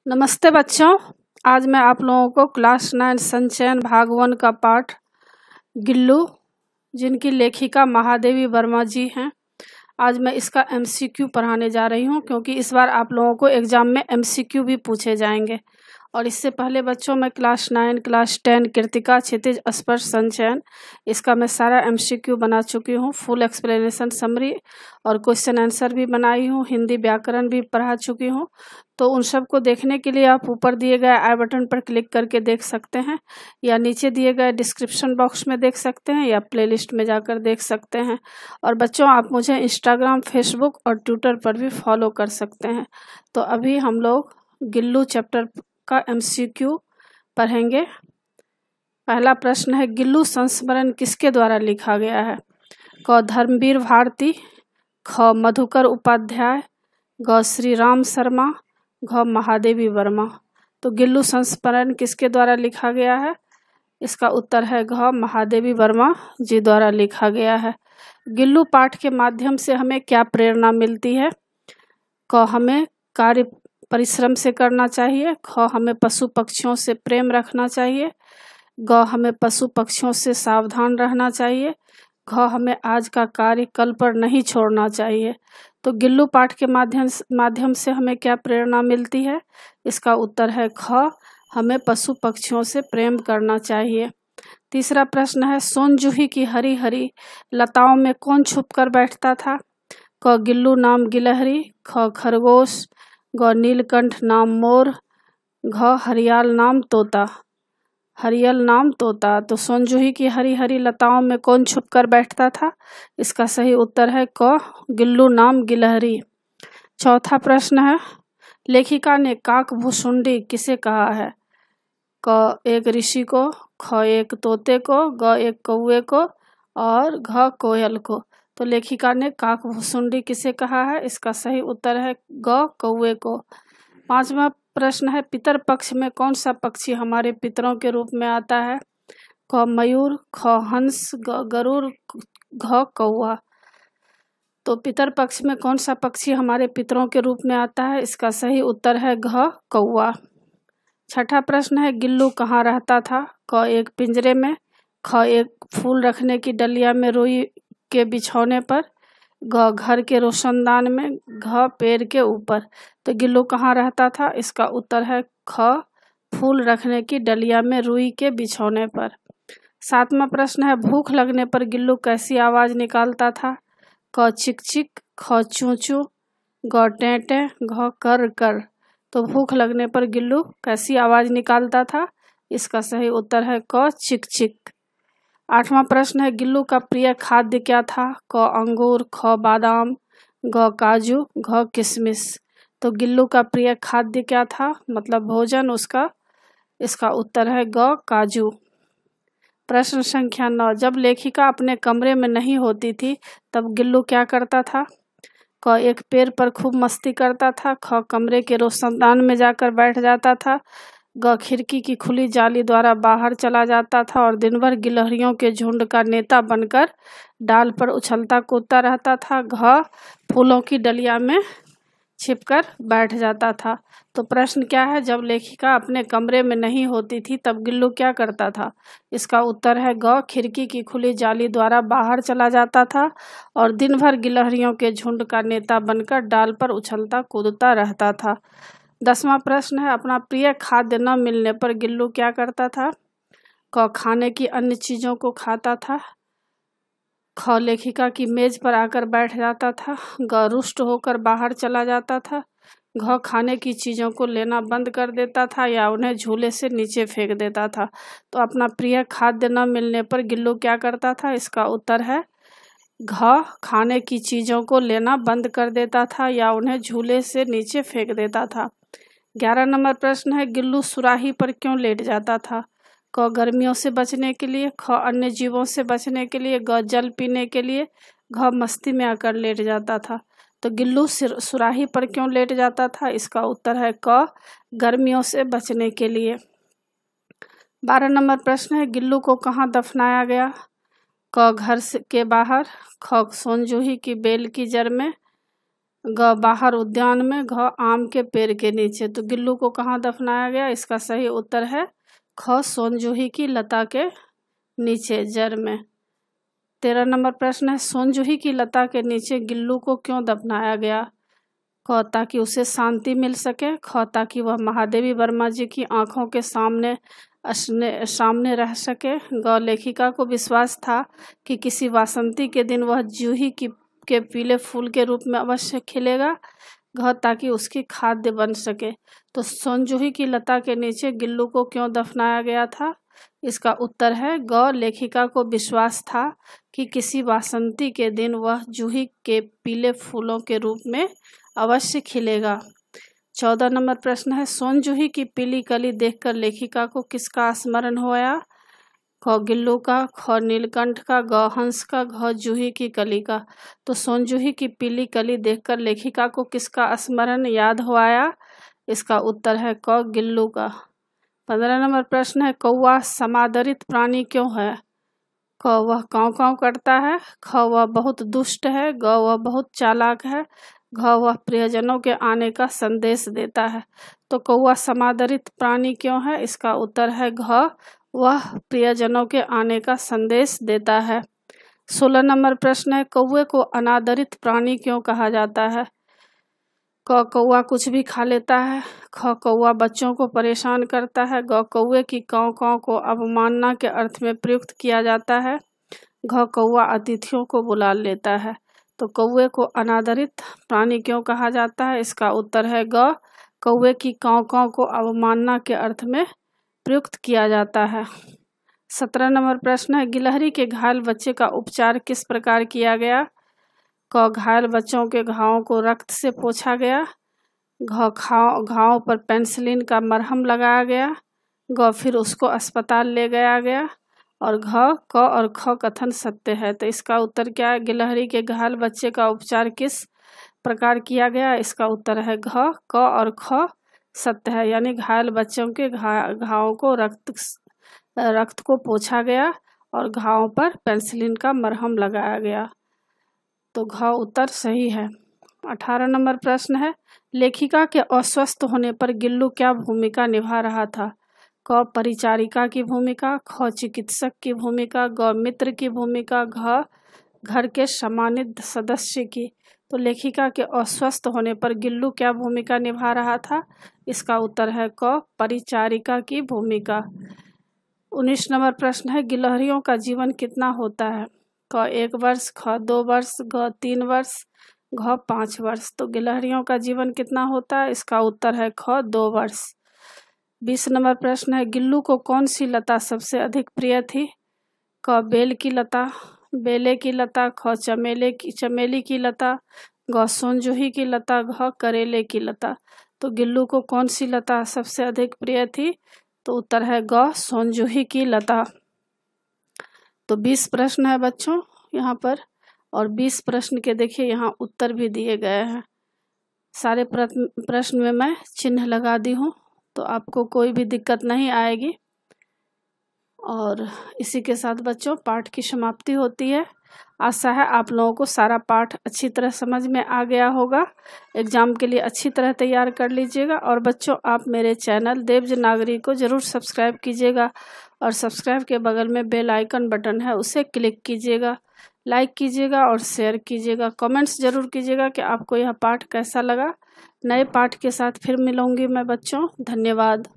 नमस्ते बच्चों। आज मैं आप लोगों को क्लास 9 संचयन भाग 1 का पाठ गिल्लू, जिनकी लेखिका महादेवी वर्मा जी हैं, आज मैं इसका एमसीक्यू पढ़ाने जा रही हूं, क्योंकि इस बार आप लोगों को एग्जाम में एमसीक्यू भी पूछे जाएंगे। और इससे पहले बच्चों मैं क्लास 9, क्लास 10 कृतिका, क्षितिज, स्पर्श, संचयन, इसका मैं सारा एमसीक्यू बना चुकी हूँ। फुल एक्सप्लेनेशन, समरी और क्वेश्चन आंसर भी बनाई हूँ। हिंदी व्याकरण भी पढ़ा चुकी हूँ। तो उन सब को देखने के लिए आप ऊपर दिए गए आई बटन पर क्लिक करके देख सकते हैं, या नीचे दिए गए डिस्क्रिप्शन बॉक्स में देख सकते हैं, या प्लेलिस्ट में जाकर देख सकते हैं। और बच्चों, आप मुझे इंस्टाग्राम, फेसबुक और ट्विटर पर भी फॉलो कर सकते हैं। तो अभी हम लोग गिल्लू चैप्टर का एमसीक्यू पढ़ेंगे। पहला प्रश्न है, गिल्लू संस्मरण किसके द्वारा लिखा गया है? क धर्मवीर भारती, ख मधुकर उपाध्याय, ग श्री राम शर्मा, घ महादेवी वर्मा। तो गिल्लू संस्मरण किसके द्वारा लिखा गया है? इसका उत्तर है घ महादेवी वर्मा जी द्वारा लिखा गया है। गिल्लू पाठ के माध्यम से हमें क्या प्रेरणा मिलती है? क हमें कार्य परिश्रम से करना चाहिए, ख हमें पशु पक्षियों से प्रेम रखना चाहिए, ग हमें पशु पक्षियों से सावधान रहना चाहिए, घ हमें आज का कार्य कल पर नहीं छोड़ना चाहिए। तो गिल्लू पाठ के माध्यम से हमें क्या प्रेरणा मिलती है? इसका उत्तर है ख हमें पशु पक्षियों से प्रेम करना चाहिए। तीसरा प्रश्न है, सोन जूही की हरी हरी लताओं में कौन छुप कर बैठता था? क गिल्लू नाम गिलहरी, ख खरगोश, ग नीलकंठ नाम मोर, घ हरियाल नाम तोता। हरियल नाम तोता। तो सोन जूही की हरी हरी लताओं में कौन छुप कर बैठता था? इसका सही उत्तर है क गिल्लू नाम गिलहरी। चौथा प्रश्न है, लेखिका ने काक भुसुंडी किसे कहा है? क एक ऋषि को, ख एक तोते को, ग एक कौवे को और घ कोयल को। तो लेखिका ने काक भुसुंडी किसे कहा है? इसका सही उत्तर है ग कौवे को। पांचवा प्रश्न है, पितर पक्ष में कौन सा पक्षी हमारे पितरों के रूप में आता है? क मयूर, ख हंस, ग गरुड़, घ कौवा। तो पितर पक्ष में कौन सा पक्षी हमारे पितरों के रूप में आता है? इसका सही उत्तर है घ कौवा। छठा प्रश्न है, गिल्लू कहाँ रहता था? क एक पिंजरे में, ख एक फूल रखने की डलिया में रुई के बिछौने पर, घ घर के रोशनदान में, घ पेड़ के ऊपर। तो गिल्लू कहाँ रहता था? इसका उत्तर है ख फूल रखने की डलिया में रुई के बिछौने पर। सातवां प्रश्न है, भूख लगने पर गिल्लू कैसी आवाज निकालता था? क चिक चिक, ख चूं चूं, ग टें टें, घ कर कर। तो भूख लगने पर गिल्लू कैसी आवाज निकालता था? इसका सही उत्तर है क चिक चिक। आठवां प्रश्न है, गिल्लू का प्रिय खाद्य क्या था? क अंगूर, ख बादाम, ग काजू, घ किशमिश। तो गिल्लू का प्रिय खाद्य क्या था, मतलब भोजन उसका? इसका उत्तर है ग काजू। प्रश्न संख्या 9, जब लेखिका अपने कमरे में नहीं होती थी तब गिल्लू क्या करता था? क एक पेड़ पर खूब मस्ती करता था, ख कमरे के रोशनदान में जाकर बैठ जाता था, ग खिड़की की खुली जाली द्वारा बाहर चला जाता था और दिन भर गिलहरियों के झुंड का नेता बनकर डाल पर उछलता कूदता रहता था, घ फूलों की डलिया में छिपकर बैठ जाता था। तो प्रश्न क्या है, जब लेखिका अपने कमरे में नहीं होती थी तब गिल्लू क्या करता था? इसका उत्तर है ग खिड़की की खुली जाली द्वारा बाहर चला जाता था और दिन भर गिलहरियों के झुंड का नेता बनकर डाल पर उछलता कूदता रहता था। 10वां प्रश्न है, अपना प्रिय खाद्य न मिलने पर गिल्लू क्या करता था? क खाने की अन्य चीज़ों को खाता था, ख लेखिका की मेज पर आकर बैठ जाता था, ग रुष्ट होकर बाहर चला जाता था, घ खाने की चीज़ों को लेना बंद कर देता था या उन्हें झूले से नीचे फेंक देता था। तो अपना प्रिय खाद्य न मिलने पर गिल्लू क्या करता था? इसका उत्तर है घ खाने की चीज़ों को लेना बंद कर देता था या उन्हें झूले से नीचे फेंक देता था। 11 नंबर प्रश्न है, गिल्लू सुराही पर क्यों लेट जाता था? क गर्मियों से बचने के लिए, ख अन्य जीवों से बचने के लिए, ग जल पीने के लिए, घ मस्ती में आकर लेट जाता था। तो गिल्लू सुराही पर क्यों लेट जाता था? इसका उत्तर है क गर्मियों से बचने के लिए। 12 नंबर प्रश्न है, गिल्लू को कहाँ दफनाया गया? क घर के बाहर, ख सोन जूही की बेल की जड़ में, ग बाहर उद्यान में, घ आम के पेड़ के नीचे। तो गिल्लू को कहाँ दफनाया गया? इसका सही उत्तर है ख सोनजूही की लता के नीचे, जड़ में। 13 नंबर प्रश्न है, सोनजूही की लता के नीचे गिल्लू को क्यों दफनाया गया? क ताकि उसे शांति मिल सके, ख ताकि वह महादेवी वर्मा जी की आंखों के सामने रह सके, ग लेखिका को विश्वास था कि किसी वासंती के दिन वह जूही के पीले फूल के रूप में अवश्य खिलेगा, घ ताकि उसकी खाद्य बन सके। तो सोनजूही की लता के नीचे गिल्लू को क्यों दफनाया गया था? इसका उत्तर है ग लेखिका को विश्वास था कि किसी वासंती के दिन वह जूही के पीले फूलों के रूप में अवश्य खिलेगा। 14 नंबर प्रश्न है, सोनजूही की पीली कली देखकर लेखिका को किसका स्मरण होया? क गिल्लू का, ख नीलकंठ का, ग हंस का, घ जूही की कली का। तो सोनजूही की पीली कली देखकर लेखिका को किसका स्मरण याद हो आया? इसका उत्तर है क गिल्लू का। 15 नंबर प्रश्न है, कौवा समादरित प्राणी क्यों है? क वह काँव काँव करता है, ख वह बहुत दुष्ट है, ग वह बहुत चालाक है, घ वह प्रियजनों के आने का संदेश देता है। तो कौवा समादरित प्राणी क्यों है? इसका उत्तर है घ वह प्रियजनों के आने का संदेश देता है। 16 नंबर प्रश्न है, कौवे को अनादरित प्राणी क्यों कहा जाता है? क कौवा कुछ भी खा लेता है, ख कौवा बच्चों को परेशान करता है, ग कौवे की काँव काँव को अवमानना के अर्थ में प्रयुक्त किया जाता है, घ कौवा अतिथियों को बुला लेता है। तो कौवे को अनादरित प्राणी क्यों कहा जाता है? इसका उत्तर है ग कौवे की काँव काँव को अवमानना के अर्थ में प्रयुक्त किया जाता है। 17 नंबर प्रश्न है, गिलहरी के घायल बच्चे का उपचार किस प्रकार किया गया? क घायल बच्चों के घावों को रक्त से पोंछा गया, घ घाव पर पेनिसिलिन का मरहम लगाया गया, ग फिर उसको अस्पताल ले गया और घ क और ख कथन सत्य है। तो इसका उत्तर क्या है? गिलहरी के घायल बच्चे का उपचार किस प्रकार किया गया? इसका उत्तर है घ क और ख सत्य है, यानी घायल बच्चों के घावों को रक्त को पोंछा गया और घावों पर पेनिसिलिन का मरहम लगाया गया। तो घ उत्तर सही है। 18 नंबर प्रश्न है, लेखिका के अस्वस्थ होने पर गिल्लू क्या भूमिका निभा रहा था? क परिचारिका की भूमिका, ख चिकित्सक की भूमिका, ग मित्र की भूमिका, घ घर के सम्मानित सदस्य की। तो लेखिका के अस्वस्थ होने पर गिल्लू क्या भूमिका निभा रहा था? इसका उत्तर है क परिचारिका की भूमिका। 19 नंबर प्रश्न है, गिलहरियों का जीवन कितना होता है? क 1 वर्ष, ख 2 वर्ष, ग 3 वर्ष, घ 5 वर्ष। तो गिलहरियों का जीवन कितना होता है? इसका उत्तर है ख 2 वर्ष। 20 नंबर प्रश्न है, गिल्लू को कौन सी लता सबसे अधिक प्रिय थी? क बेल की लता, बेले की लता, ख चमेली की लता, ग सोनजूही की लता, घ करेले की लता। तो गिल्लू को कौन सी लता सबसे अधिक प्रिय थी? तो उत्तर है ग सोनजूही की लता। तो 20 प्रश्न है बच्चों यहाँ पर, और 20 प्रश्न के देखिए यहाँ उत्तर भी दिए गए हैं। सारे प्रश्न में मैं चिन्ह लगा दी हूँ, तो आपको कोई भी दिक्कत नहीं आएगी। और इसी के साथ बच्चों पाठ की समाप्ति होती है। आशा है आप लोगों को सारा पाठ अच्छी तरह समझ में आ गया होगा। एग्ज़ाम के लिए अच्छी तरह तैयार कर लीजिएगा। और बच्चों आप मेरे चैनल देवज नागरी को ज़रूर सब्सक्राइब कीजिएगा, और सब्सक्राइब के बगल में बेल आइकन बटन है उसे क्लिक कीजिएगा, लाइक कीजिएगा और शेयर कीजिएगा। कमेंट्स ज़रूर कीजिएगा कि आपको यह पाठ कैसा लगा। नए पाठ के साथ फिर मिलूँगी मैं बच्चों। धन्यवाद।